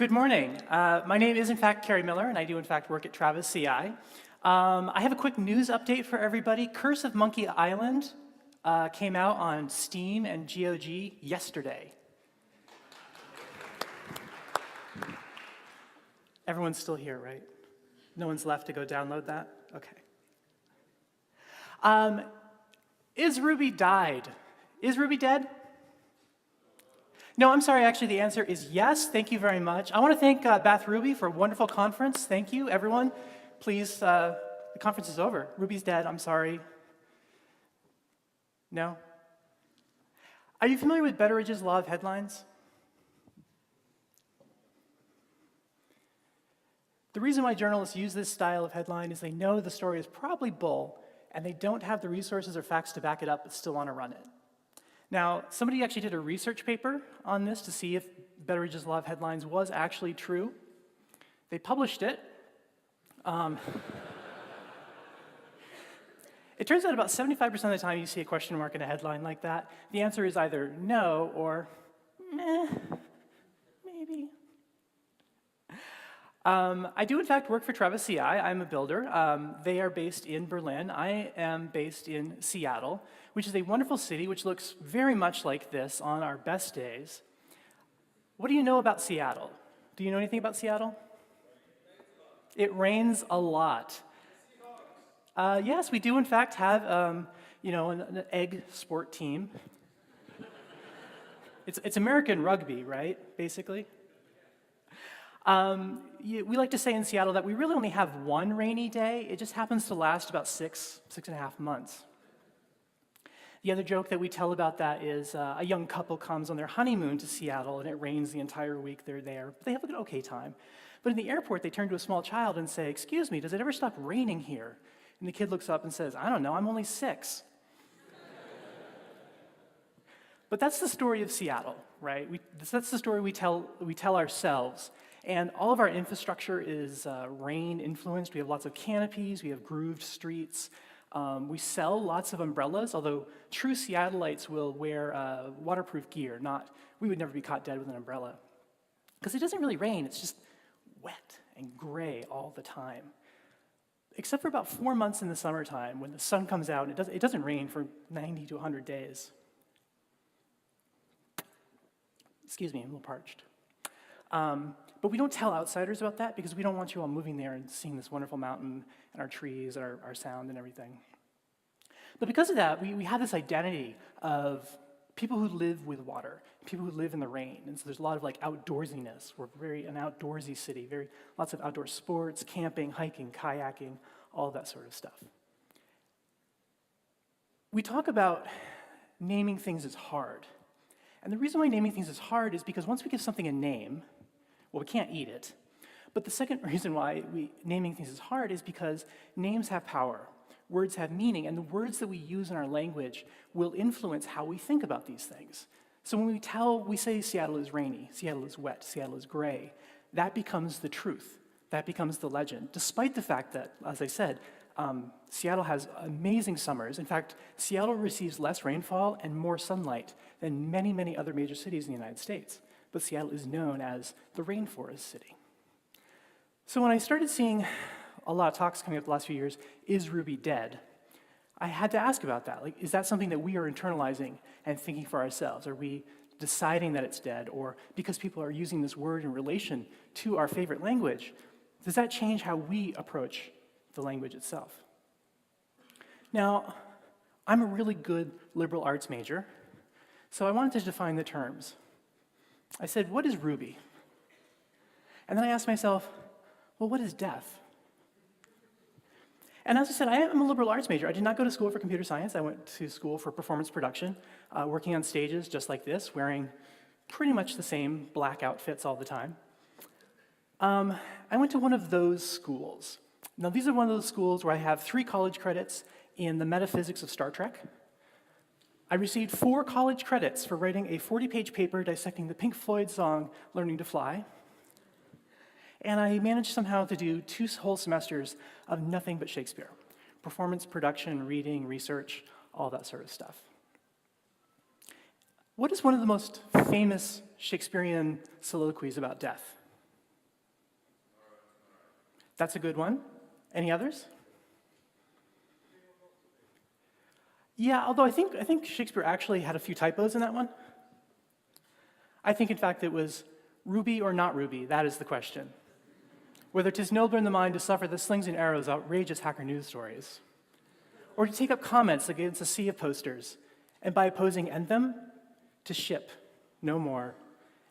Good morning. My name is, in fact, Kerri Miller, and I do, in fact, work at Travis CI. I have a quick news update for everybody. Curse of Monkey Island came out on Steam and GOG yesterday. Everyone's still here, right? No one's left to go download that? Okay. Is Ruby died? Is Ruby dead? No, I'm sorry, actually the answer is yes, thank you very much. I want to thank Bath Ruby for a wonderful conference. Thank you, everyone. Please, the conference is over. Ruby's dead, I'm sorry. No? Are you familiar with Betteridge's law of headlines? The reason why journalists use this style of headline is they know the story is probably bull, and they don't have the resources or facts to back it up, but still want to run it. Now, somebody actually did a research paper on this to see if Betteridge's law of headlines was actually true. They published it. It turns out about 75% of the time you see a question mark in a headline like that, the answer is either no or meh, maybe. I do, in fact, work for Travis CI. I'm a builder. They are based in Berlin. I am based in Seattle, which is a wonderful city which looks very much like this on our best days. What do you know about Seattle? Do you know anything about Seattle? It rains a lot. Yes, we do, in fact, have an egg sport team. It's American rugby, right, basically? We like to say in Seattle that we really only have one rainy day. It just happens to last about six and a half months. The other joke that we tell about that is a young couple comes on their honeymoon to Seattle and it rains the entire week they're there. They have an okay time. But in the airport, they turn to a small child and say, "Excuse me, does it ever stop raining here?" And the kid looks up and says, "I don't know, I'm only 6. But that's the story of Seattle, right? That's the story we tell ourselves. And all of our infrastructure is rain-influenced. We have lots of canopies, we have grooved streets. We sell lots of umbrellas, although true Seattleites will wear waterproof gear. We would never be caught dead with an umbrella. Because it doesn't really rain, it's just wet and gray all the time. Except for about 4 months in the summertime when the sun comes out and it doesn't rain for 90 to 100 days. Excuse me, I'm a little parched. But we don't tell outsiders about that because we don't want you all moving there and seeing this wonderful mountain and our trees, our sound and everything. But because of that, we have this identity of people who live with water, people who live in the rain. And so there's a lot of outdoorsiness. We're an outdoorsy city, lots of outdoor sports, camping, hiking, kayaking, all that sort of stuff. We talk about naming things as hard. And the reason why naming things is hard is because once we give something a name, well, we can't eat it. But the second reason why naming things is hard is because names have power. Words have meaning, and the words that we use in our language will influence how we think about these things. So when we say Seattle is rainy, Seattle is wet, Seattle is gray, that becomes the truth. That becomes the legend, despite the fact that, as I said, Seattle has amazing summers. In fact, Seattle receives less rainfall and more sunlight than many, many other major cities in the United States. But Seattle is known as the rainforest city. So when I started seeing a lot of talks coming up the last few years, is Ruby dead? I had to ask about that. Is that something that we are internalizing and thinking for ourselves? Are we deciding that it's dead? Or because people are using this word in relation to our favorite language, does that change how we approach the language itself? Now, I'm a really good liberal arts major, so I wanted to define the terms. I said, what is Ruby? And then I asked myself, well, what is death? And as I said, I am a liberal arts major. I did not go to school for computer science. I went to school for performance production, working on stages just like this, wearing pretty much the same black outfits all the time. I went to one of those schools. Now, these are one of those schools where I have 3 college credits in the metaphysics of Star Trek. I received 4 college credits for writing a 40-page paper dissecting the Pink Floyd song, Learning to Fly. And I managed somehow to do 2 whole semesters of nothing but Shakespeare. Performance, production, reading, research, all that sort of stuff. What is one of the most famous Shakespearean soliloquies about death? That's a good one. Any others? Yeah, although I think Shakespeare actually had a few typos in that one. I think, in fact, it was ruby or not ruby, that is the question. Whether 'tis nobler in the mind to suffer the slings and arrows, outrageous hacker news stories, or to take up comments against a sea of posters, and by opposing end them, to ship no more,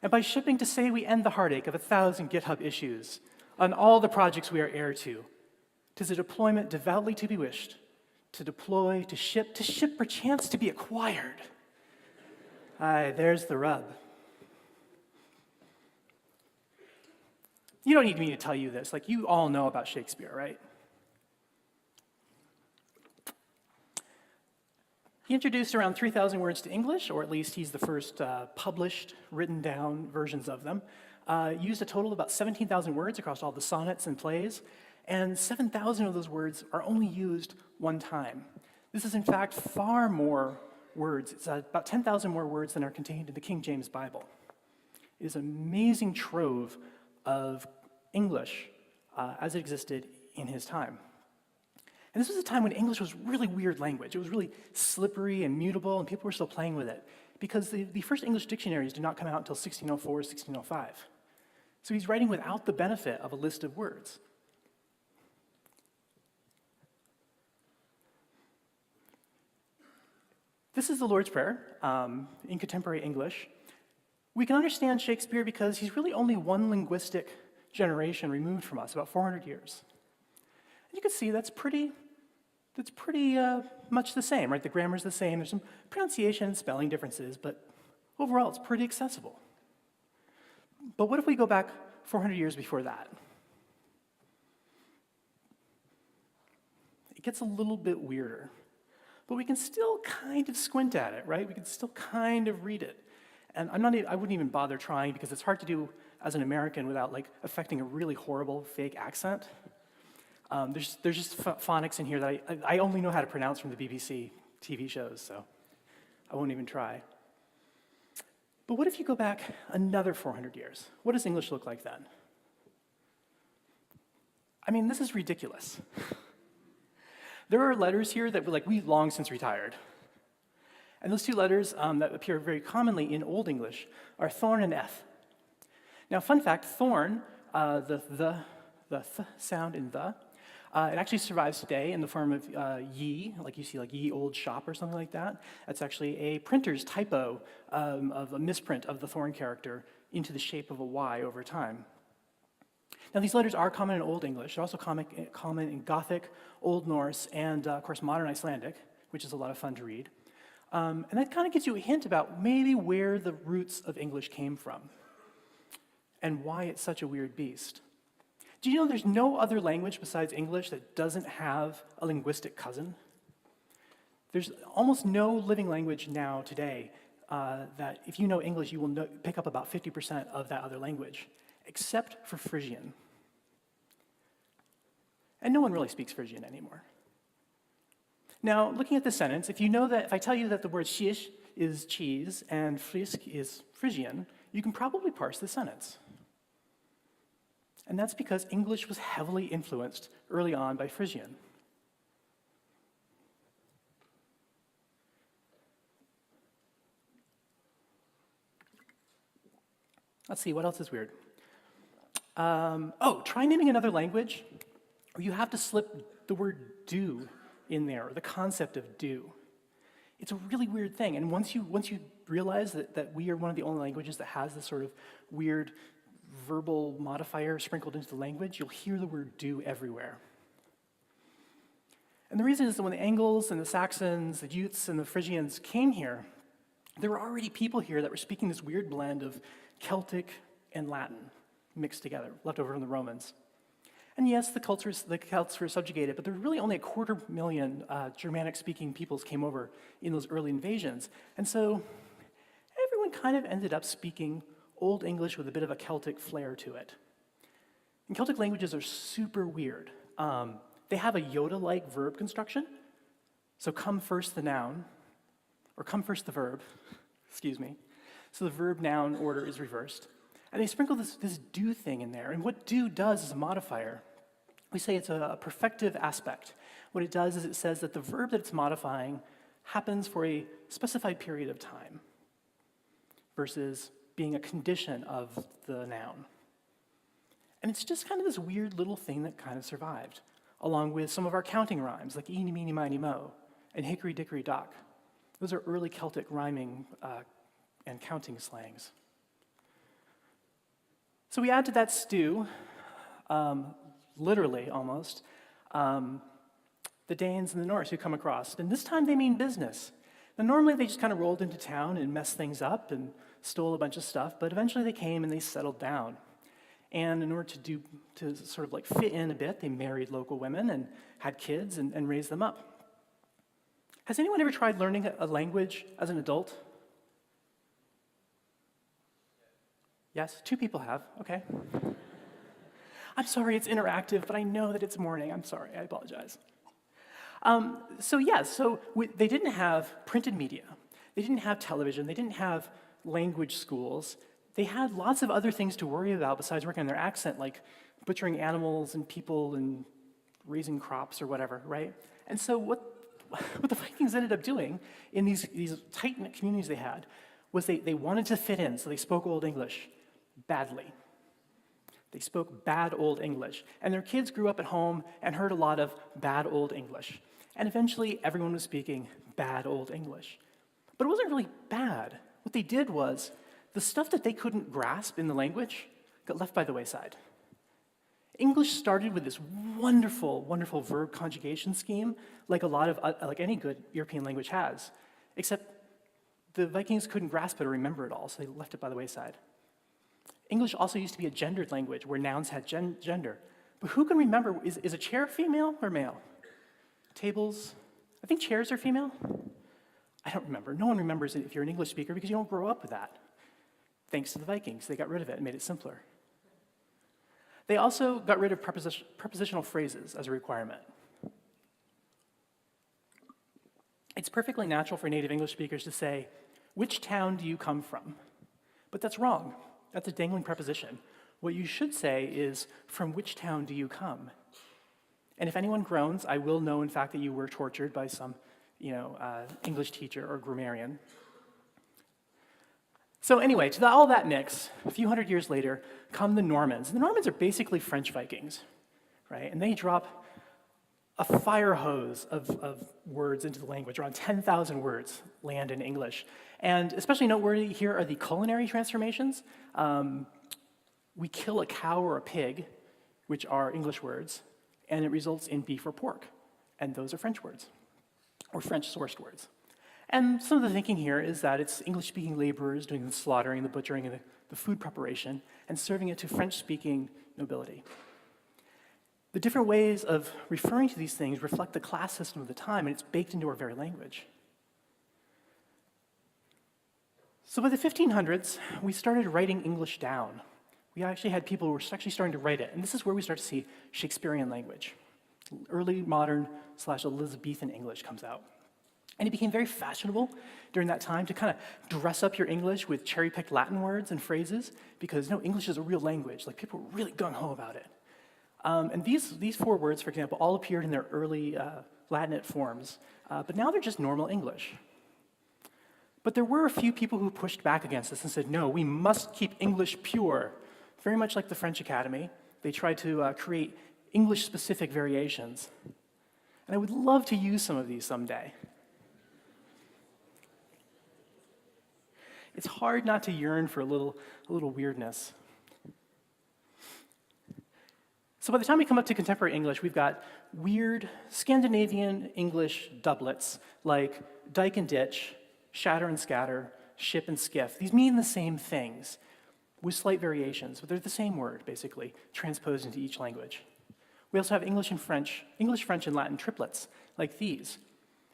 and by shipping to say we end the heartache of 1,000 GitHub issues on all the projects we are heir to. 'Tis a deployment devoutly to be wished, to deploy, to ship perchance to be acquired. Aye, there's the rub. You don't need me to tell you this. Like, you all know about Shakespeare, right? He introduced around 3,000 words to English, or at least he's the first published, written down versions of them. Used a total of about 17,000 words across all the sonnets and plays, and 7,000 of those words are only used one time. This is, in fact, far more words. It's about 10,000 more words than are contained in the King James Bible. It is an amazing trove of English as it existed in his time. And this was a time when English was really weird language. It was really slippery and mutable, and people were still playing with it, because the first English dictionaries did not come out until 1604, 1605. So he's writing without the benefit of a list of words. This is the Lord's Prayer in contemporary English. We can understand Shakespeare because he's really only one linguistic generation removed from us, about 400 years. And you can see that's pretty much the same, right? The grammar's the same. There's some pronunciation and spelling differences, but overall it's pretty accessible. But what if we go back 400 years before that? It gets a little bit weirder. But we can still kind of squint at it, right? We can still kind of read it. And I wouldn't even bother trying, because it's hard to do as an American without affecting a really horrible fake accent. There's just phonics in here that I only know how to pronounce from the BBC TV shows, so I won't even try. But what if you go back another 400 years? What does English look like then? I mean, this is ridiculous. There are letters here that we long since retired. And those two letters that appear very commonly in Old English are thorn and eth. Now, fun fact, thorn, the th sound in the, it actually survives today in the form of ye, like you see ye old shop or something like that. That's actually a printer's typo of a misprint of the thorn character into the shape of a Y over time. Now, these letters are common in Old English. They're also common in Gothic, Old Norse, and, of course, modern Icelandic, which is a lot of fun to read. And that kind of gives you a hint about maybe where the roots of English came from and why it's such a weird beast. Do you know there's no other language besides English that doesn't have a linguistic cousin? There's almost no living language now today that if you know English, you will pick up about 50% of that other language, except for Frisian. And no one really speaks Frisian anymore. Now, looking at this sentence, if I tell you that the word shish is cheese and frisk is Frisian, you can probably parse the sentence. And that's because English was heavily influenced early on by Frisian. Let's see, what else is weird? Try naming another language where you have to slip the word do in there, or the concept of do. It's a really weird thing, and once you realize that we are one of the only languages that has this sort of weird verbal modifier sprinkled into the language, you'll hear the word do everywhere. And the reason is that when the Angles and the Saxons, the Jutes and the Frisians came here, there were already people here that were speaking this weird blend of Celtic and Latin mixed together, left over from the Romans. And yes, the Celts were subjugated, but there were really only 250,000 Germanic-speaking peoples came over in those early invasions. And so everyone kind of ended up speaking Old English with a bit of a Celtic flair to it. And Celtic languages are super weird. They have a Yoda-like verb construction. So come first the noun, or come first the verb, excuse me. So the verb-noun order is reversed. And they sprinkle this do thing in there. And what do does as a modifier we say it's a perfective aspect. What it does is it says that the verb that it's modifying happens for a specified period of time versus being a condition of the noun. And it's just kind of this weird little thing that kind of survived, along with some of our counting rhymes, like eeny, meeny, miny, mo, and hickory, dickory, dock. Those are early Celtic rhyming and counting slangs. So we add to that stew, literally almost, the Danes and the Norse who come across. And this time they mean business. Now normally they just kind of rolled into town and messed things up and stole a bunch of stuff, but eventually they came and they settled down. And in order to sort of like fit in a bit, they married local women and had kids and raised them up. Has anyone ever tried learning a language as an adult? Yes, 2 people have, okay. I'm sorry, it's interactive, but I know that it's morning. I'm sorry, I apologize. They didn't have printed media. They didn't have television. They didn't have language schools. They had lots of other things to worry about besides working on their accent, like butchering animals and people and raising crops or whatever, right? And so what the Vikings ended up doing in these tight-knit communities they had was they wanted to fit in, so they spoke Old English badly. They spoke bad Old English. And their kids grew up at home and heard a lot of bad Old English. And eventually, everyone was speaking bad Old English. But it wasn't really bad. What they did was, the stuff that they couldn't grasp in the language got left by the wayside. English started with this wonderful, wonderful verb conjugation scheme, like any good European language has, except the Vikings couldn't grasp it or remember it all, so they left it by the wayside. English also used to be a gendered language where nouns had gender. But who can remember, is a chair female or male? Tables, I think chairs are female. I don't remember. No one remembers it if you're an English speaker because you don't grow up with that. Thanks to the Vikings, they got rid of it and made it simpler. They also got rid of prepositional phrases as a requirement. It's perfectly natural for native English speakers to say, "Which town do you come from?" But that's wrong. That's a dangling preposition. What you should say is, "From which town do you come?" And if anyone groans, I will know, in fact, that you were tortured by some, English teacher or grammarian. So anyway, to all that mix, a few hundred years later, come the Normans. And the Normans are basically French Vikings, right? And they drop a fire hose of words into the language. Around 10,000 words land in English. And especially noteworthy here are the culinary transformations. We kill a cow or a pig, which are English words, and it results in beef or pork. And those are French words, or French-sourced words. And some of the thinking here is that it's English-speaking laborers doing the slaughtering, the butchering, and the food preparation, and serving it to French-speaking nobility. The different ways of referring to these things reflect the class system of the time, and it's baked into our very language. So by the 1500s, we started writing English down. We actually had people who were actually starting to write it, and this is where we start to see Shakespearean language. Early modern / Elizabethan English comes out. And it became very fashionable during that time to kind of dress up your English with cherry-picked Latin words and phrases, because English is a real language. Like, people were really gung-ho about it. And these 4 words, for example, all appeared in their early Latinate forms, but now they're just normal English. But there were a few people who pushed back against this and said, no, we must keep English pure. Very much like the French Academy, they tried to create English-specific variations. And I would love to use some of these someday. It's hard not to yearn for a little weirdness. So by the time we come up to contemporary English, we've got weird Scandinavian English doublets like dike and ditch, shatter and scatter, ship and skiff. These mean the same things with slight variations, but they're the same word, basically, transposed into each language. We also have English, French, and Latin triplets like these.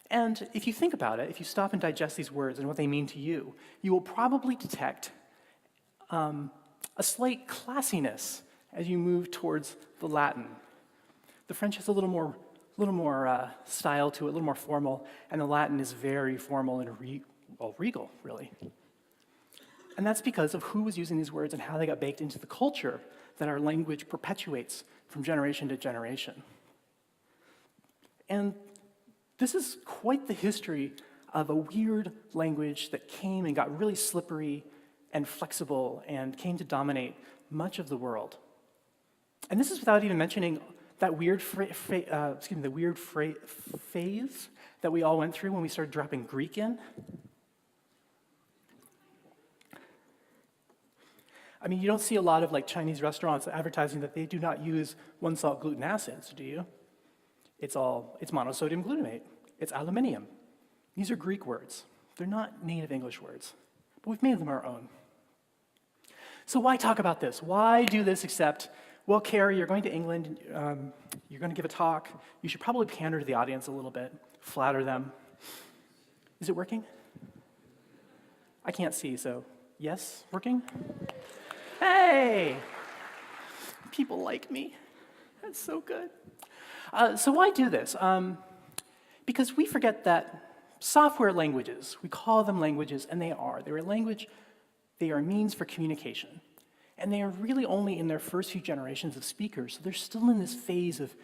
And if you think about it, if you stop and digest these words and what they mean to you, you will probably detect a slight classiness as you move towards the Latin. The French has a little more style to it, a little more formal, and the Latin is very formal and regal, really. And that's because of who was using these words and how they got baked into the culture that our language perpetuates from generation to generation. And this is quite the history of a weird language that came and got really slippery and flexible and came to dominate much of the world. And this is without even mentioning that weird phase that we all went through when we started dropping Greek in. I mean, you don't see a lot of like Chinese restaurants advertising that they do not use one salt gluten acids, do you? It's monosodium glutamate. It's aluminium. These are Greek words. They're not native English words, but we've made them our own. So why talk about this? Why do this except, well, Kerri, you're going to England, you're going to give a talk. You should probably pander to the audience a little bit, flatter them. Is it working? I can't see, so yes, working? Hey! People like me. That's so good. So why do this? Because we forget that software languages, we call them languages, and they are. They're a language, they are a means for communication. And they are really only in their first few generations of speakers, so they're still in this phase of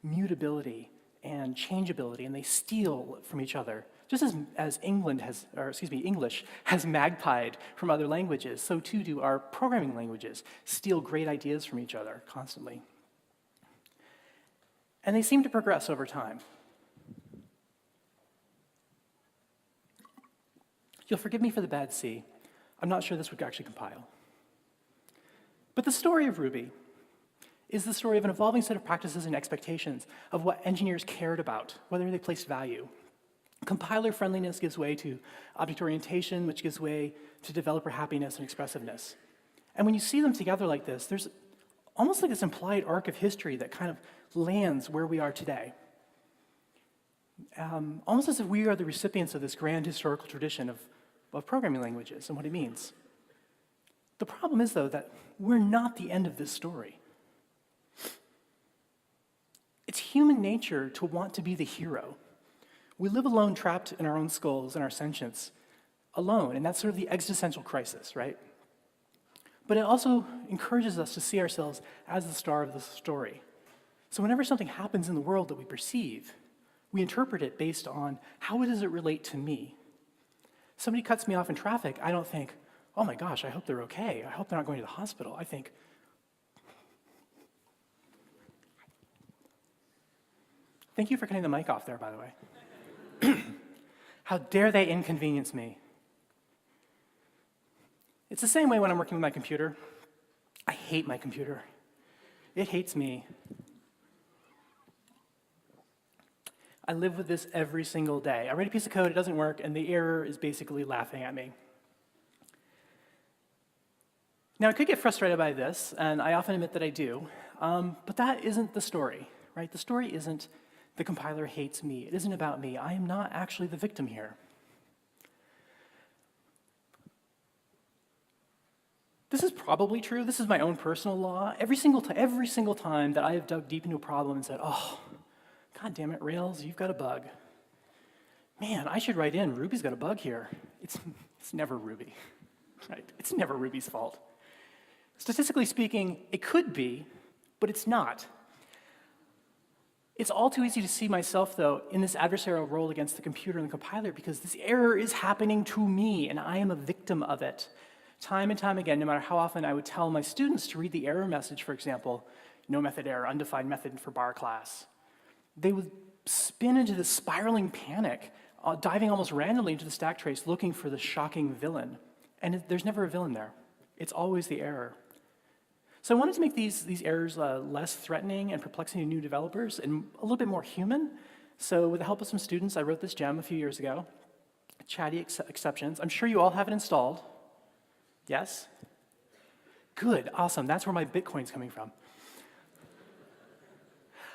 mutability and changeability, and they steal from each other. Just as English has magpied from other languages, so too do our programming languages steal great ideas from each other constantly. And they seem to progress over time. You'll forgive me for the bad C. I'm not sure this would actually compile. But the story of Ruby is the story of an evolving set of practices and expectations of what engineers cared about, whether they placed value. Compiler friendliness gives way to object orientation, which gives way to developer happiness and expressiveness. And when you see them together like this, there's almost like this implied arc of history that kind of lands where we are today. Almost as if we are the recipients of this grand historical tradition of programming languages and what it means. The problem is, though, that we're not the end of this story. It's human nature to want to be the hero. We live alone, trapped in our own skulls and our sentience, alone, and that's sort of the existential crisis, right? But it also encourages us to see ourselves as the star of the story. So whenever something happens in the world that we perceive, we interpret it based on how does it relate to me. Somebody cuts me off in traffic, I don't think, oh my gosh, I hope they're okay. I hope they're not going to the hospital. I think, thank you for cutting the mic off there, by the way. How dare they inconvenience me? It's the same way when I'm working with my computer. I hate my computer. It hates me. I live with this every single day. I write a piece of code, it doesn't work, and the error is basically laughing at me. Now, I could get frustrated by this, and I often admit that I do, but that isn't the story, right? The story isn't the compiler hates me. It isn't about me. I am not actually the victim here. This is probably true. This is my own personal law. Every single time that I have dug deep into a problem and said, oh, God damn it, Rails, you've got a bug. Man, I should write in, Ruby's got a bug here. It's never Ruby, right? It's never Ruby's fault. Statistically speaking, it could be, but it's not. It's all too easy to see myself, though, in this adversarial role against the computer and the compiler because this error is happening to me, and I am a victim of it. Time and time again, no matter how often I would tell my students to read the error message, for example, no method error, undefined method for bar class, they would spin into this spiraling panic, diving almost randomly into the stack trace, looking for the shocking villain. And there's never a villain there. It's always the error. So I wanted to make these errors less threatening and perplexing to new developers and a little bit more human. So with the help of some students, I wrote this gem a few years ago, Chatty Exceptions. I'm sure you all have it installed. Yes? Good, awesome. That's where my Bitcoin's coming from.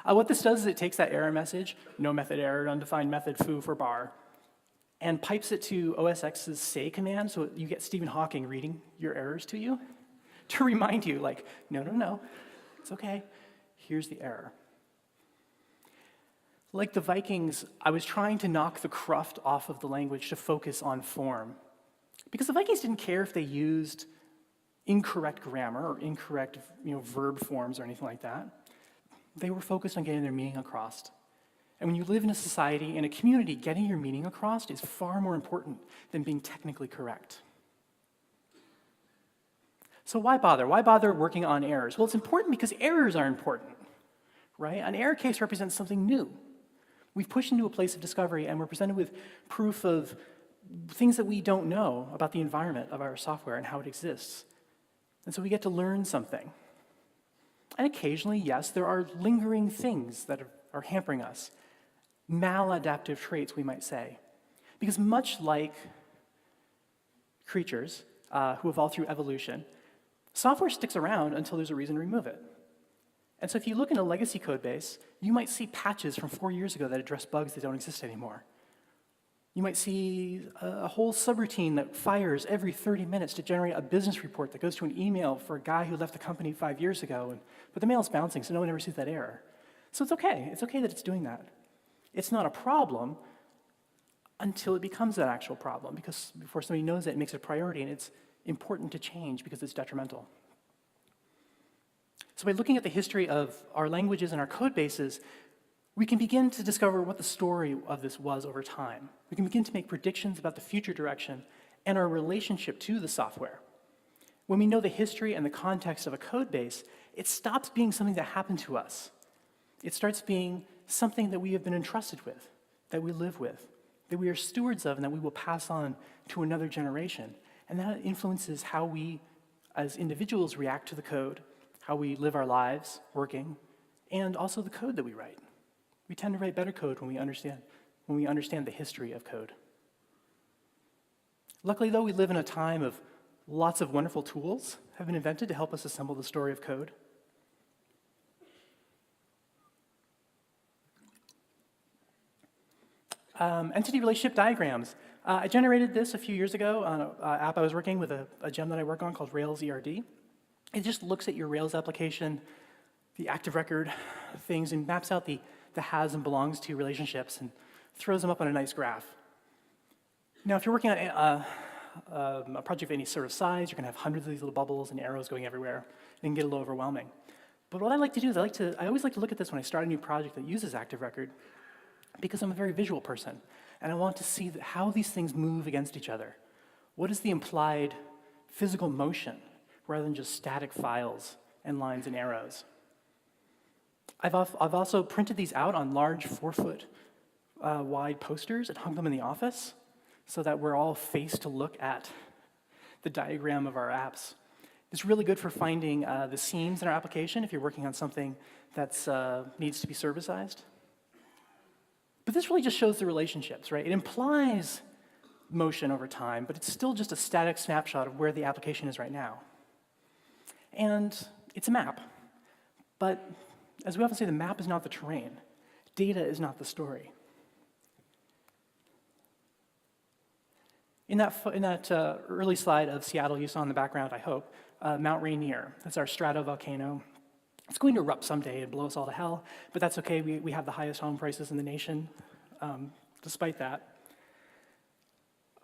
What this does is it takes that error message, no method error, undefined method, foo for bar, and pipes it to OS X's say command, so you get Stephen Hawking reading your errors to you to remind you, like, no, it's okay. Here's the error. Like the Vikings, I was trying to knock the cruft off of the language to focus on form. Because the Vikings didn't care if they used incorrect grammar or incorrect verb forms or anything like that. They were focused on getting their meaning across. And when you live in a society, in a community, getting your meaning across is far more important than being technically correct. So why bother? Why bother working on errors? Well, it's important because errors are important, right? An error case represents something new. We've pushed into a place of discovery, and we're presented with proof of things that we don't know about the environment of our software and how it exists. And so we get to learn something. And occasionally, yes, there are lingering things that are hampering us. Maladaptive traits, we might say. Because much like creatures who evolve through evolution, software sticks around until there's a reason to remove it. And so if you look in a legacy code base, you might see patches from 4 years ago that address bugs that don't exist anymore. You might see a whole subroutine that fires every 30 minutes to generate a business report that goes to an email for a guy who left the company 5 years ago, but the mail's bouncing, so no one ever sees that error. So it's okay. It's okay that it's doing that. It's not a problem until it becomes an actual problem, because before somebody knows it, it makes it a priority, and it's important to change because it's detrimental. So by looking at the history of our languages and our code bases, we can begin to discover what the story of this was over time. We can begin to make predictions about the future direction and our relationship to the software. When we know the history and the context of a code base, it stops being something that happened to us. It starts being something that we have been entrusted with, that we live with, that we are stewards of, and that we will pass on to another generation. And that influences how we, as individuals, react to the code, how we live our lives working, and also the code that we write. We tend to write better code when we understand the history of code. Luckily, though, we live in a time of lots of wonderful tools have been invented to help us assemble the story of code. Entity relationship diagrams. I generated this a few years ago on an app I was working with, a gem that I work on called Rails ERD. It just looks at your Rails application, the active record things, and maps out the has and belongs to relationships and throws them up on a nice graph. Now, if you're working on a project of any sort of size, you're going to have hundreds of these little bubbles and arrows going everywhere. It can get a little overwhelming. But what I like to do is I always like to look at this when I start a new project that uses active record, because I'm a very visual person, and I want to see how these things move against each other. What is the implied physical motion, rather than just static files and lines and arrows? I've also printed these out on large 4-foot wide posters and hung them in the office so that we're all faced to look at the diagram of our apps. It's really good for finding the seams in our application if you're working on something that needs to be servicized. But this really just shows the relationships, right? It implies motion over time, but it's still just a static snapshot of where the application is right now. And it's a map, but as we often say, the map is not the terrain. Data is not the story. In that early slide of Seattle you saw in the background, I hope, Mount Rainier. That's our stratovolcano. It's going to erupt someday and blow us all to hell, but that's okay. We have the highest home prices in the nation, despite that.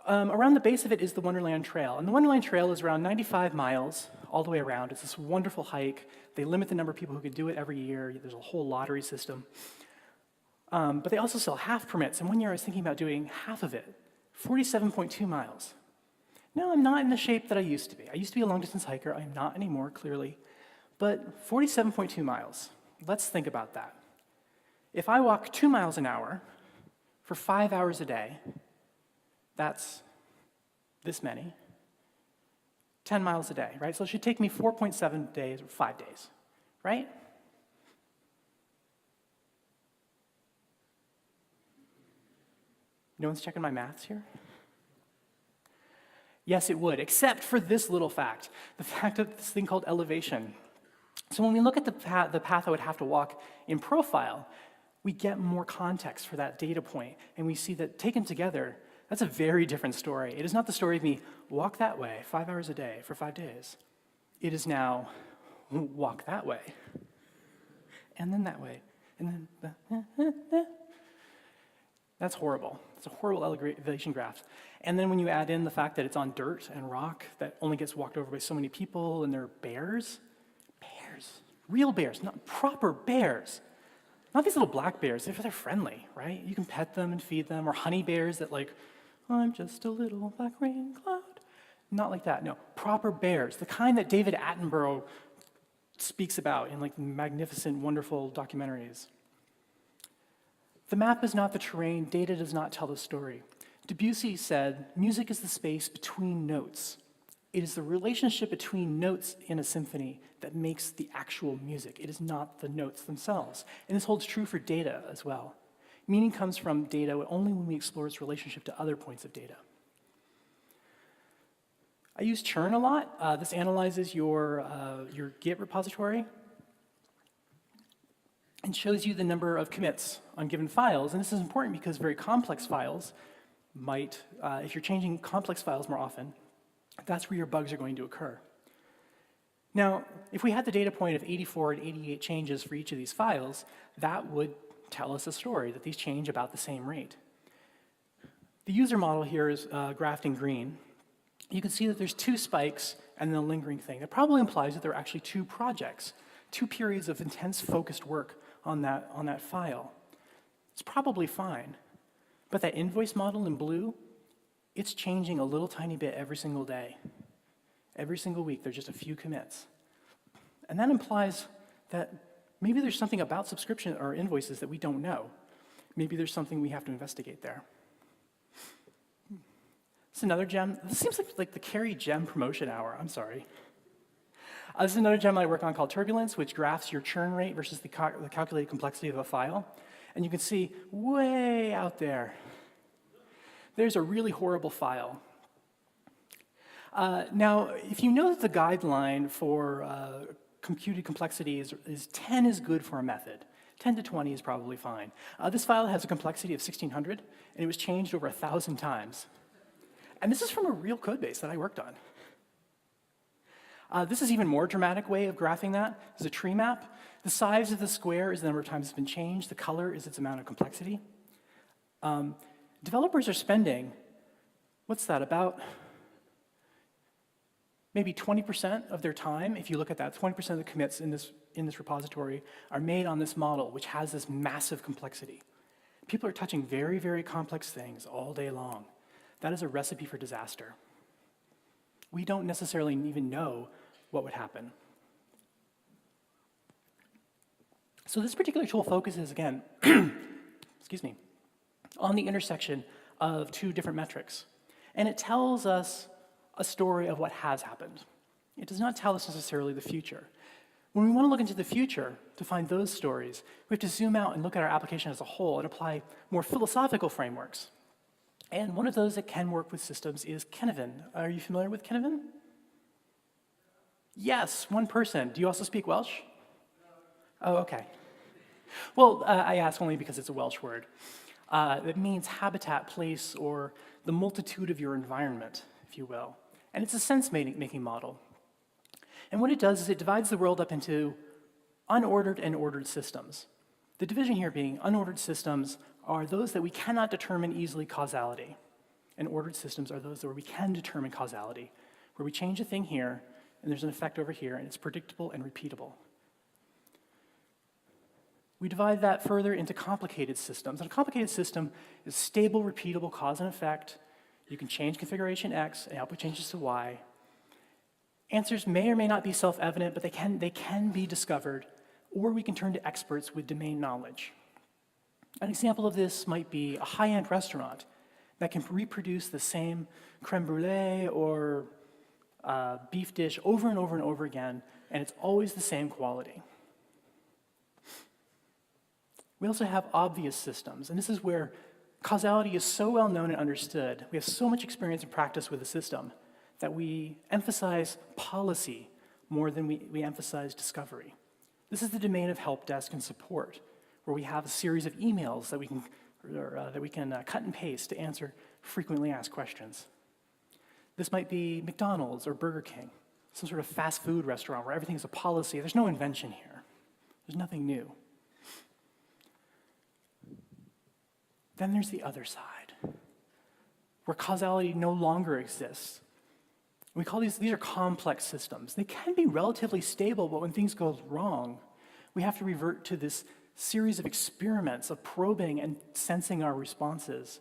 Around the base of it is the Wonderland Trail. And the Wonderland Trail is around 95 miles all the way around. It's this wonderful hike. They limit the number of people who can do it every year. There's a whole lottery system. But they also sell half permits. And one year I was thinking about doing half of it, 47.2 miles. Now, I'm not in the shape that I used to be. I used to be a long-distance hiker. I'm not anymore, clearly. But 47.2 miles, let's think about that. If I walk 2 miles an hour for 5 hours a day, that's this many, 10 miles a day, right? So it should take me 4.7 days or 5 days, right? No one's checking my maths here? Yes, it would, except for this little fact, the fact of this thing called elevation. So when we look at the path I would have to walk in profile, we get more context for that data point, and we see that taken together, that's a very different story. It is not the story of me walk that way 5 hours a day for 5 days. It is now walk that way, and then that way, and then That's horrible. It's a horrible elevation graph. And then when you add in the fact that it's on dirt and rock that only gets walked over by so many people, and they're bears, real bears, not proper bears. Not these little black bears, they're friendly, right? You can pet them and feed them, or honey bears that like, I'm just a little black rain cloud. Not like that, no. Proper bears, the kind that David Attenborough speaks about in like magnificent, wonderful documentaries. The map is not the terrain, data does not tell the story. Debussy said, music is the space between notes. It is the relationship between notes in a symphony that makes the actual music. It is not the notes themselves. And this holds true for data as well. Meaning comes from data only when we explore its relationship to other points of data. I use CHURN a lot. This analyzes your Git repository and shows you the number of commits on given files. And this is important because very complex files might, if you're changing complex files more often, that's where your bugs are going to occur. Now, if we had the data point of 84 and 88 changes for each of these files, that would tell us a story, that these change about the same rate. The user model here is graphed in green. You can see that there's 2 spikes and then a lingering thing. That probably implies that there are actually 2 projects, 2 periods of intense focused work on that file. It's probably fine. But that invoice model in blue, it's changing a little tiny bit every single day. Every single week, there's just a few commits. And that implies that maybe there's something about subscription or invoices that we don't know. Maybe there's something we have to investigate there. This is another gem. This seems like the Kerri gem promotion hour. I'm sorry. This is another gem I work on called Turbulence, which graphs your churn rate versus the calculated complexity of a file. And you can see way out there, there's a really horrible file. Now, if you know that the guideline for computed complexity is 10 is good for a method, 10 to 20 is probably fine. This file has a complexity of 1,600, and it was changed over 1,000 times. And this is from a real code base that I worked on. This is an even more dramatic way of graphing that. This is a tree map. The size of the square is the number of times it's been changed. The color is its amount of complexity. Developers are spending, what's that, about maybe 20% of their time, if you look at that, 20% of the commits in this repository are made on this model, which has this massive complexity. People are touching very, very complex things all day long. That is a recipe for disaster. We don't necessarily even know what would happen. So this particular tool focuses, again, excuse me, on the intersection of 2 different metrics. And it tells us a story of what has happened. It does not tell us necessarily the future. When we want to look into the future to find those stories, we have to zoom out and look at our application as a whole and apply more philosophical frameworks. And one of those that can work with systems is Kennevan. Are you familiar with Kennevan? Yes, one person. Do you also speak Welsh? Oh, okay. Well, I ask only because it's a Welsh word. It means habitat, place, or the multitude of your environment, if you will. And it's a sense-making model. And what it does is it divides the world up into unordered and ordered systems. The division here being unordered systems are those that we cannot determine easily causality. And ordered systems are those where we can determine causality, where we change a thing here, and there's an effect over here, and it's predictable and repeatable. We divide that further into complicated systems. And a complicated system is stable, repeatable cause and effect. You can change configuration X, and output changes to Y. Answers may or may not be self-evident, but they can be discovered, or we can turn to experts with domain knowledge. An example of this might be a high-end restaurant that can reproduce the same creme brulee or beef dish over and over and over again, and it's always the same quality. We also have obvious systems, and this is where causality is so well known and understood. We have so much experience and practice with the system that we emphasize policy more than we emphasize discovery. This is the domain of help desk and support, where we have a series of emails that we can cut and paste to answer frequently asked questions. This might be McDonald's or Burger King, some sort of fast food restaurant where everything is a policy. There's no invention here. There's nothing new. then there's the other side, where causality no longer exists. We call these are complex systems. They can be relatively stable, but when things go wrong, we have to revert to this series of experiments of probing and sensing our responses,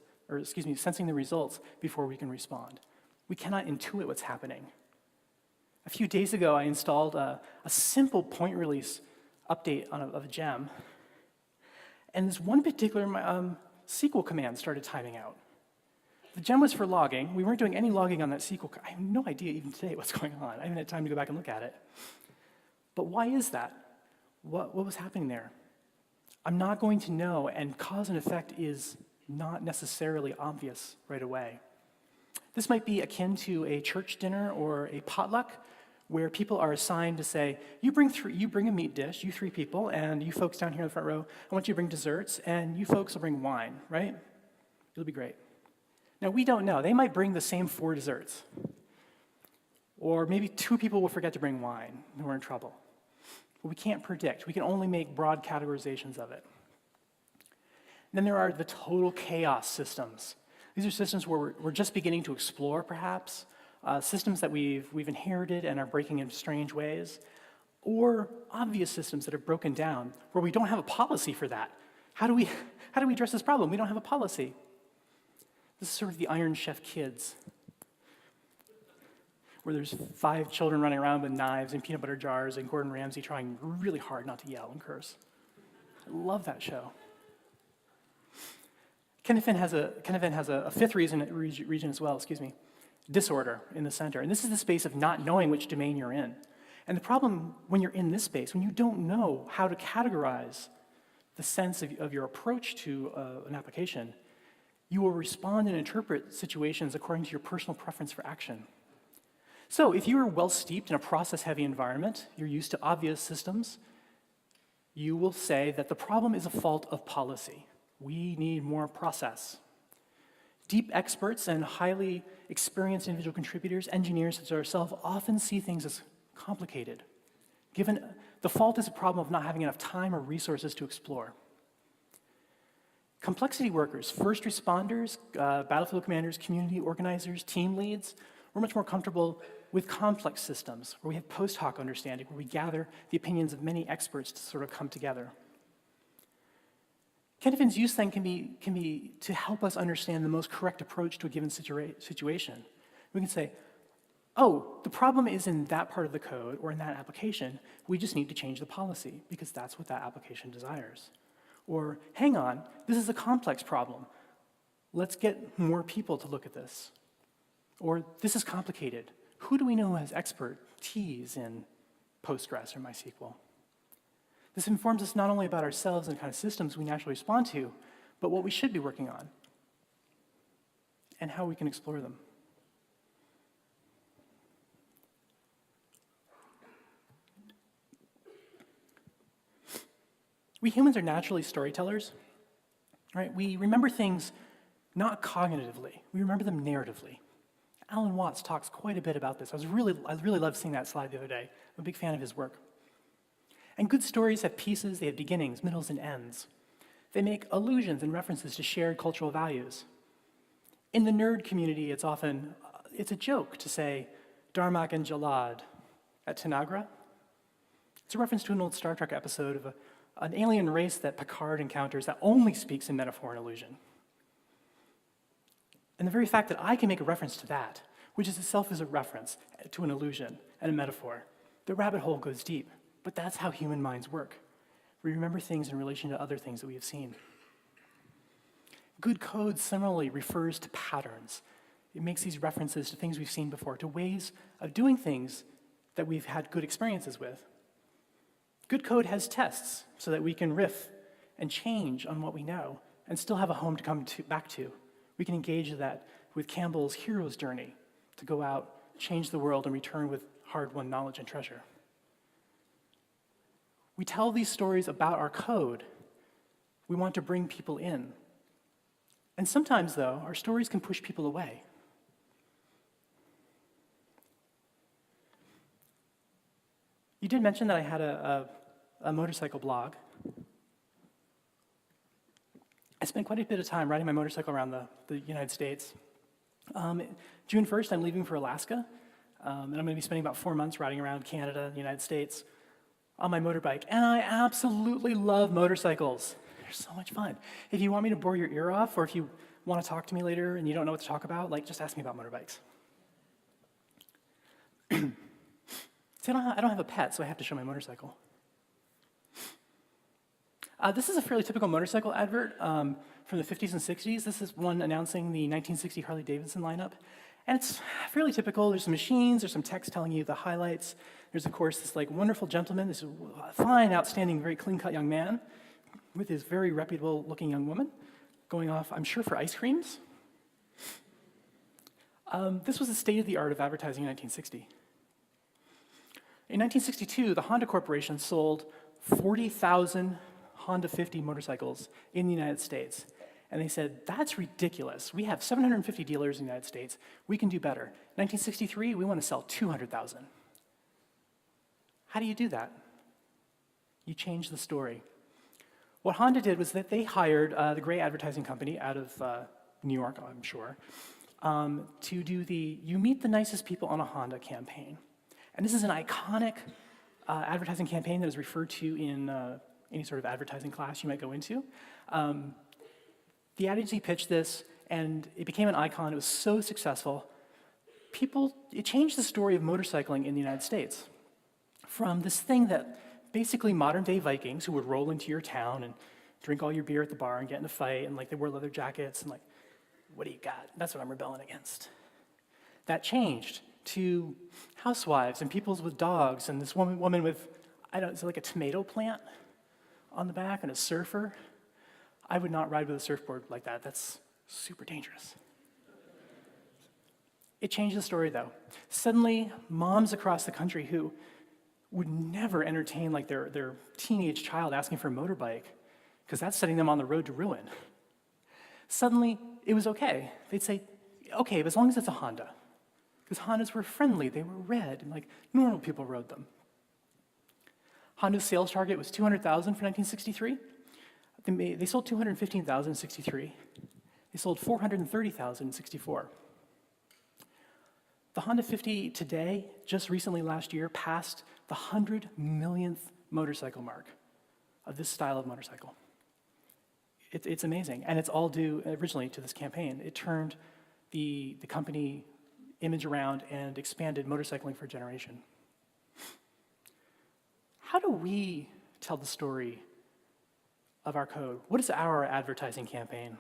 sensing the results before we can respond. We cannot intuit what's happening. A few days ago, I installed a simple point release update of a gem, and this one particular SQL command started timing out. The gem was for logging. We weren't doing any logging on that SQL. I have no idea even today what's going on. I haven't had time to go back and look at it. But why is that? What was happening there? I'm not going to know, and cause and effect is not necessarily obvious right away. This might be akin to a church dinner or a potluck, where people are assigned to say, you bring a meat dish, you 3 people, and you folks down here in the front row, I want you to bring desserts, and you folks will bring wine, right? It'll be great. Now, we don't know. They might bring the same 4 desserts. Or maybe 2 people will forget to bring wine, and we're in trouble. But we can't predict. We can only make broad categorizations of it. Then there are the total chaos systems. These are systems where we're just beginning to explore, perhaps, systems that we've inherited and are breaking in strange ways, or obvious systems that are broken down, where we don't have a policy for that. How do we address this problem? We don't have a policy. This is sort of the Iron Chef Kids, where there's 5 children running around with knives and peanut butter jars and Gordon Ramsay trying really hard not to yell and curse. I love that show. Kenneth has a 5th region as well, disorder in the center. And this is the space of not knowing which domain you're in. And the problem when you're in this space, when you don't know how to categorize the sense of your approach to an application, you will respond and interpret situations according to your personal preference for action. So if you are well steeped in a process-heavy environment, you're used to obvious systems, you will say that the problem is a fault of policy. We need more process. Deep experts and highly experienced individual contributors, engineers such as ourselves, often see things as complicated, given the fault is a problem of not having enough time or resources to explore. Complexity workers, first responders, battlefield commanders, community organizers, team leads, we're much more comfortable with complex systems, where we have post hoc understanding, where we gather the opinions of many experts to sort of come together. Kennefin's use then can be to help us understand the most correct approach to a given situation. We can say, oh, the problem is in that part of the code or in that application. We just need to change the policy because that's what that application desires. Or, hang on, this is a complex problem. Let's get more people to look at this. Or, this is complicated. Who do we know who has expertise in Postgres or MySQL? This informs us not only about ourselves and the kind of systems we naturally respond to, but what we should be working on and how we can explore them. We humans are naturally storytellers, right? We remember things not cognitively, we remember them narratively. Alan Watts talks quite a bit about this. I really loved seeing that slide the other day. I'm a big fan of his work. And good stories have pieces, they have beginnings, middles, and ends. They make allusions and references to shared cultural values. In the nerd community, it's a joke to say, Darmok and Jalad at Tanagra. It's a reference to an old Star Trek episode of an alien race that Picard encounters that only speaks in metaphor and illusion. And the very fact that I can make a reference to that, which is itself is a reference to an illusion and a metaphor, the rabbit hole goes deep. But that's how human minds work. We remember things in relation to other things that we have seen. Good code similarly refers to patterns. It makes these references to things we've seen before, to ways of doing things that we've had good experiences with. Good code has tests so that we can riff and change on what we know and still have a home to come back to. We can engage that with Campbell's hero's journey to go out, change the world, and return with hard-won knowledge and treasure. We tell these stories about our code. We want to bring people in. And sometimes, though, our stories can push people away. You did mention that I had a motorcycle blog. I spent quite a bit of time riding my motorcycle around the United States. June 1st, I'm leaving for Alaska, and I'm going to be spending about 4 months riding around Canada, the United States, on my motorbike. And I absolutely love motorcycles. They're so much fun. If you want me to bore your ear off, or if you want to talk to me later and you don't know what to talk about, just ask me about motorbikes. See, I don't have a pet, so I have to show my motorcycle. This is a fairly typical motorcycle advert from the 50s and 60s. This is one announcing the 1960 Harley-Davidson lineup. And it's fairly typical. There's some machines, there's some text telling you the highlights. There's, of course, this wonderful gentleman, this fine, outstanding, very clean-cut young man with his very reputable-looking young woman going off, I'm sure, for ice creams. This was the state of the art of advertising in 1960. In 1962, the Honda Corporation sold 40,000 Honda 50 motorcycles in the United States. And they said, that's ridiculous. We have 750 dealers in the United States. We can do better. 1963, we want to sell 200,000. How do you do that? You change the story. What Honda did was that they hired the Gray Advertising Company out of New York, I'm sure, to do the You Meet the Nicest People on a Honda campaign. And this is an iconic advertising campaign that is referred to in any sort of advertising class you might go into. The ad agency pitched this, and it became an icon. It was so successful. It changed the story of motorcycling in the United States from this thing that basically modern-day Vikings who would roll into your town and drink all your beer at the bar and get in a fight, and they wear leather jackets, and what do you got? That's what I'm rebelling against. That changed to housewives and people with dogs, and this woman with, it's like a tomato plant on the back and a surfer. I would not ride with a surfboard like that. That's super dangerous. It changed the story, though. Suddenly, moms across the country who would never entertain their teenage child asking for a motorbike, because that's setting them on the road to ruin. Suddenly, it was okay. They'd say, okay, but as long as it's a Honda. Because Hondas were friendly, they were red, and normal people rode them. Honda's sales target was 200,000 for 1963. They sold 215,000 in 63. They sold 430,000 in 64. The Honda 50 today, just recently last year, passed the 100 millionth motorcycle mark of this style of motorcycle. It's amazing, and it's all due originally to this campaign. It turned the company image around and expanded motorcycling for a generation. How do we tell the story of our code? What is our advertising campaign?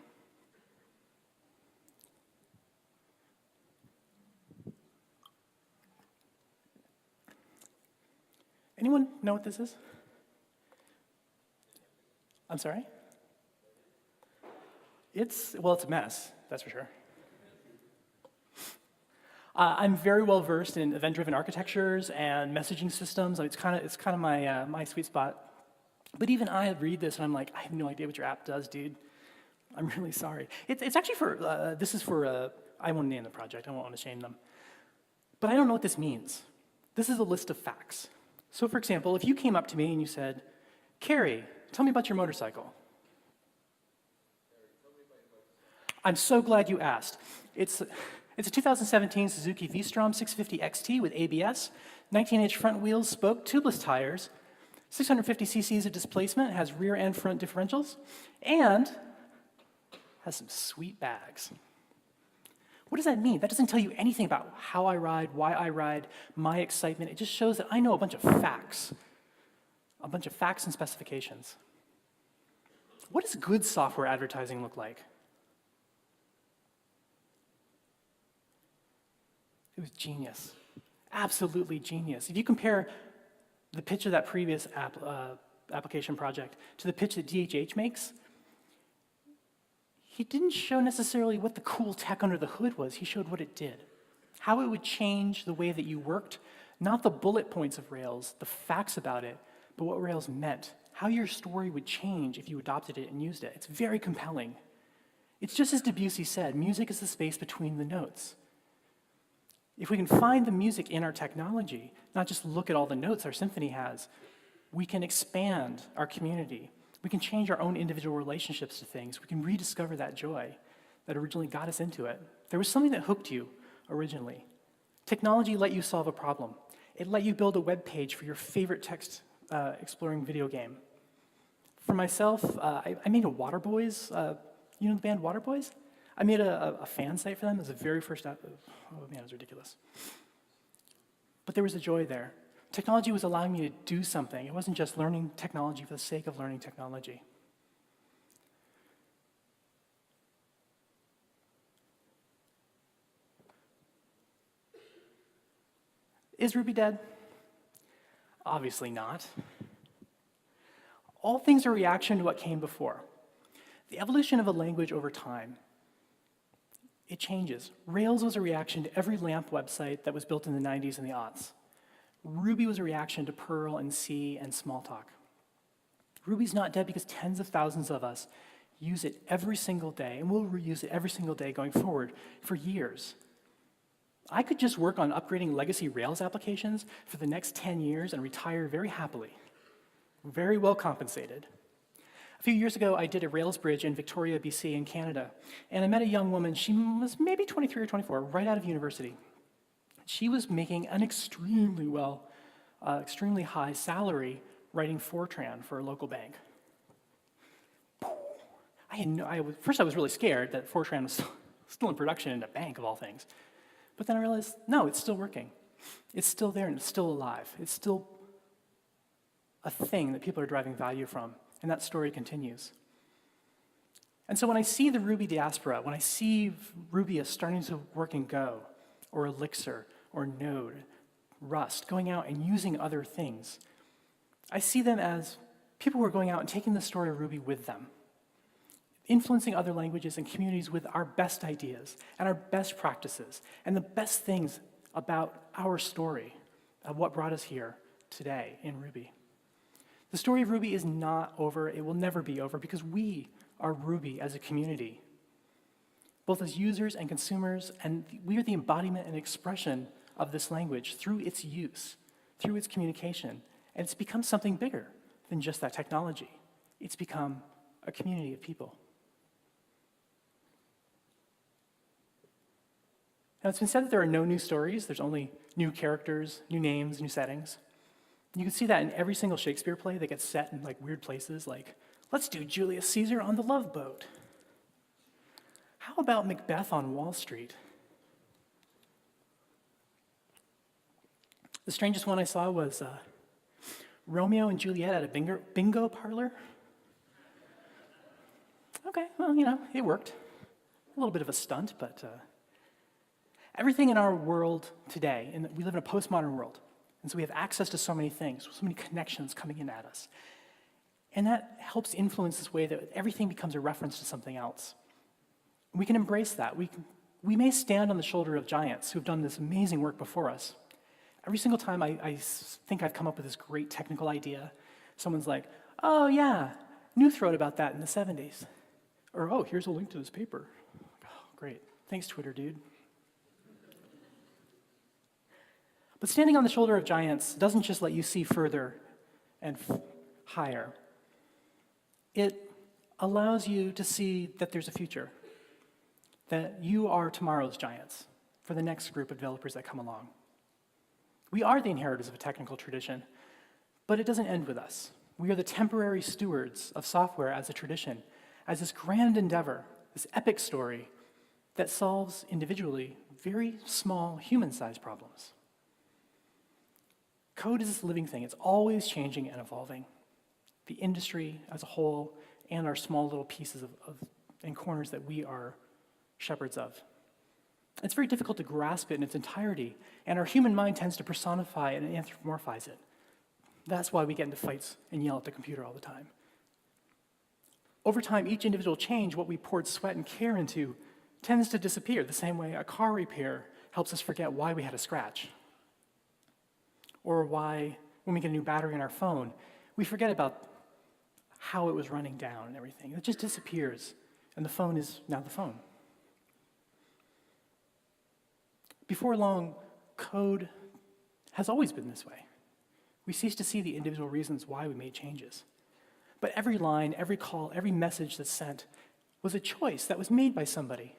Anyone know what this is? I'm sorry? It's a mess, that's for sure. I'm very well versed in event-driven architectures and messaging systems. It's kind of my sweet spot. But even I read this and I'm like, I have no idea what your app does, dude. I'm really sorry. It's actually for this is for I won't name the project. I won't want to shame them. But I don't know what this means. This is a list of facts. So, for example, if you came up to me and you said, Kerri, tell me about your motorcycle. I'm so glad you asked. It's a 2017 Suzuki V-Strom 650 XT with ABS, 19-inch front wheels, spoke, tubeless tires, 650 cc's of displacement, has rear and front differentials, and has some sweet bags. What does that mean? That doesn't tell you anything about how I ride, why I ride, my excitement. It just shows that I know a bunch of facts and specifications. What does good software advertising look like? It was genius, absolutely genius. If you compare the pitch of that previous application project to the pitch that DHH makes, he didn't show necessarily what the cool tech under the hood was. He showed what it did, how it would change the way that you worked, not the bullet points of Rails, the facts about it, but what Rails meant, how your story would change if you adopted it and used it. It's very compelling. It's just as Debussy said, music is the space between the notes. If we can find the music in our technology, not just look at all the notes our symphony has, we can expand our community. We can change our own individual relationships to things. We can rediscover that joy that originally got us into it. There was something that hooked you originally. Technology let you solve a problem. It let you build a web page for your favorite text exploring video game. For myself, I made a Waterboys, you know the band Waterboys? I made a fan site for them. It was the very first oh man, it was ridiculous. But there was a joy there. Technology was allowing me to do something. It wasn't just learning technology for the sake of learning technology. Is Ruby dead? Obviously not. All things are a reaction to what came before. The evolution of a language over time, it changes. Rails was a reaction to every LAMP website that was built in the 90s and the aughts. Ruby was a reaction to Perl and C and Smalltalk. Ruby's not dead because tens of thousands of us use it every single day, and we'll reuse it every single day going forward for years. I could just work on upgrading legacy Rails applications for the next 10 years and retire very happily, very well compensated. A few years ago, I did a Rails bridge in Victoria, BC in Canada, and I met a young woman. She was maybe 23 or 24, right out of university. She was making an extremely high salary writing Fortran for a local bank. First I was really scared that Fortran was still in production in a bank of all things. But then I realized, no, it's still working. It's still there and it's still alive. It's still a thing that people are deriving value from, and that story continues. And so when I see the Ruby diaspora, when I see Ruby as starting to work in Go, or Elixir, or Node, Rust, going out and using other things, I see them as people who are going out and taking the story of Ruby with them, influencing other languages and communities with our best ideas and our best practices and the best things about our story of what brought us here today in Ruby. The story of Ruby is not over. It will never be over because we are Ruby as a community, both as users and consumers, and we are the embodiment and expression of this language through its use, through its communication, and it's become something bigger than just that technology. It's become a community of people. Now, it's been said that there are no new stories. There's only new characters, new names, new settings. You can see that in every single Shakespeare play that gets set in like weird places, like, let's do Julius Caesar on the Love Boat. How about Macbeth on Wall Street? The strangest one I saw was Romeo and Juliet at a bingo parlor. Okay, well, you know, it worked. A little bit of a stunt, but everything in our world today, and we live in a postmodern world, and so we have access to so many things, so many connections coming in at us. And that helps influence this way that everything becomes a reference to something else. We can embrace that. We may stand on the shoulder of giants who have done this amazing work before us. Every single time I think I've come up with this great technical idea, someone's like, oh yeah, Newth wrote about that in the 70s. Or, oh, here's a link to this paper. Oh, great. Thanks, Twitter, dude. But standing on the shoulder of giants doesn't just let you see further and higher. It allows you to see that there's a future, that you are tomorrow's giants for the next group of developers that come along. We are the inheritors of a technical tradition, but it doesn't end with us. We are the temporary stewards of software as a tradition, as this grand endeavor, this epic story that solves individually very small human-sized problems. Code is this living thing. It's always changing and evolving. The industry as a whole and our small little pieces and corners that we are shepherds of. It's very difficult to grasp it in its entirety, and our human mind tends to personify and anthropomorphize it. That's why we get into fights and yell at the computer all the time. Over time, each individual change, what we poured sweat and care into, tends to disappear, the same way a car repair helps us forget why we had a scratch. Or why, when we get a new battery in our phone, we forget about how it was running down and everything. It just disappears, and the phone is now the phone. Before long, code has always been this way. We cease to see the individual reasons why we made changes. But every line, every call, every message that's sent was a choice that was made by somebody.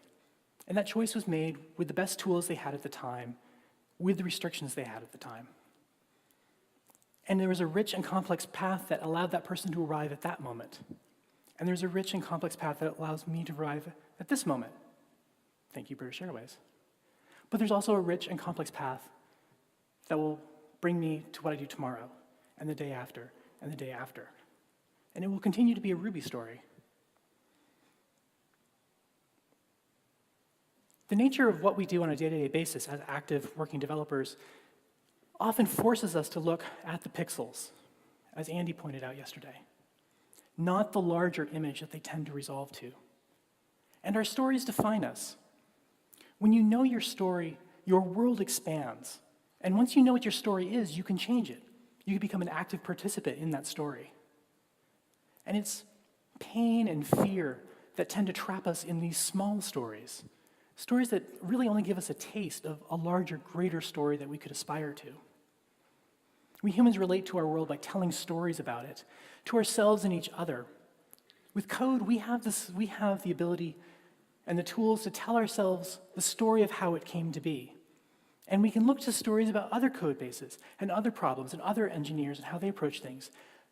And that choice was made with the best tools they had at the time, with the restrictions they had at the time. And there was a rich and complex path that allowed that person to arrive at that moment. And there's a rich and complex path that allows me to arrive at this moment. Thank you, British Airways. But there's also a rich and complex path that will bring me to what I do tomorrow, and the day after, and the day after. And it will continue to be a Ruby story. The nature of what we do on a day-to-day basis as active working developers often forces us to look at the pixels, as Andy pointed out yesterday, not the larger image that they tend to resolve to. And our stories define us. When you know your story, your world expands. And once you know what your story is, you can change it. You can become an active participant in that story. And it's pain and fear that tend to trap us in these small stories, stories that really only give us a taste of a larger, greater story that we could aspire to. We humans relate to our world by telling stories about it, to ourselves and each other. With code, we have the ability and the tools to tell ourselves the story of how it came to be. And we can look to stories about other code bases and other problems and other engineers and how they approach things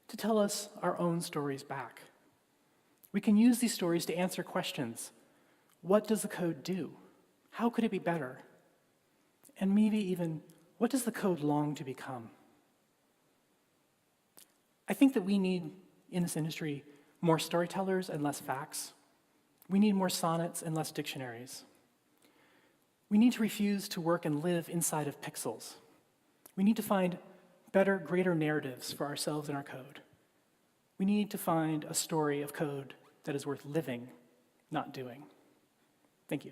to tell us our own stories back. We can use these stories to answer questions. What does the code do? How could it be better? And maybe even, what does the code long to become? I think that we need, in this industry, more storytellers and less facts. We need more sonnets and less dictionaries. We need to refuse to work and live inside of pixels. We need to find better, greater narratives for ourselves and our code. We need to find a story of code that is worth living, not doing. Thank you.